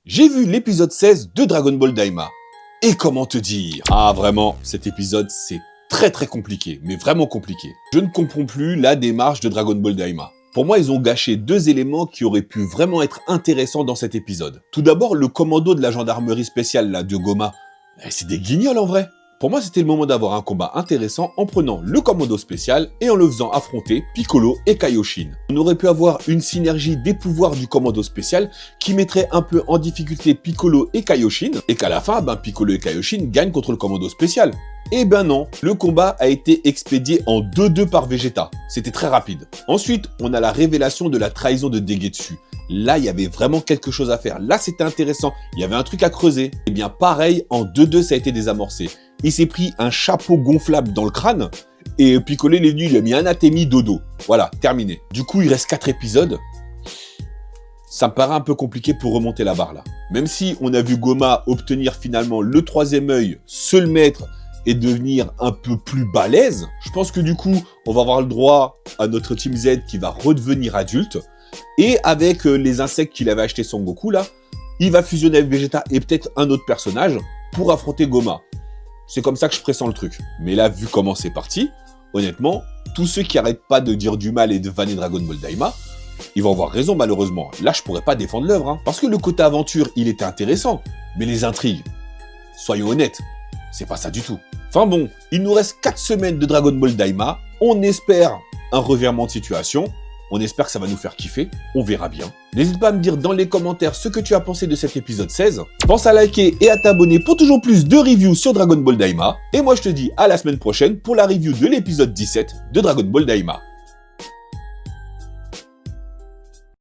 J'ai vu l'épisode 16 de Dragon Ball Daima. Et comment te dire? Ah vraiment, cet épisode c'est très compliqué, mais vraiment compliqué. Je ne comprends plus la démarche de Dragon Ball Daima. Pour moi, ils ont gâché deux éléments qui auraient pu vraiment être intéressants dans cet épisode. Tout d'abord, le commando de la gendarmerie spéciale là, de Goma. C'est des guignols en vrai. Pour moi, c'était le moment d'avoir un combat intéressant en prenant le commando spécial et en le faisant affronter Piccolo et Kaioshin. On aurait pu avoir une synergie des pouvoirs du commando spécial qui mettrait un peu en difficulté Piccolo et Kaioshin et qu'à la fin, Piccolo et Kaioshin gagnent contre le commando spécial. Eh ben non, le combat a été expédié en 2-2 par Vegeta. C'était très rapide. Ensuite, on a la révélation de la trahison de Degetsu. Là, il y avait vraiment quelque chose à faire. Là, c'était intéressant. Il y avait un truc à creuser. Eh bien, pareil, en 2-2, ça a été désamorcé. Il s'est pris un chapeau gonflable dans le crâne et Piccolo, il est venu, il a mis un atémi dodo. Voilà, terminé. Du coup, il reste 4 épisodes. Ça me paraît un peu compliqué pour remonter la barre là. Même si on a vu Goma obtenir finalement le 3e œil, se le mettre et devenir un peu plus balèze, je pense que du coup, on va avoir le droit à notre Team Z qui va redevenir adulte. Et avec les insectes qu'il avait acheté Son Goku là, il va fusionner avec Vegeta et peut-être un autre personnage pour affronter Goma. C'est comme ça que je pressens le truc. Mais là, vu comment c'est parti, honnêtement, tous ceux qui arrêtent pas de dire du mal et de vanner Dragon Ball Daima, ils vont avoir raison malheureusement. Là, je pourrais pas défendre l'œuvre, hein. Parce que le côté aventure, il était intéressant. Mais les intrigues, soyons honnêtes, c'est pas ça du tout. Enfin bon, il nous reste 4 semaines de Dragon Ball Daima. On espère un revirement de situation. On espère que ça va nous faire kiffer, on verra bien. N'hésite pas à me dire dans les commentaires ce que tu as pensé de cet épisode 16. Pense à liker et à t'abonner pour toujours plus de reviews sur Dragon Ball Daima. Et moi je te dis à la semaine prochaine pour la review de l'épisode 17 de Dragon Ball Daima.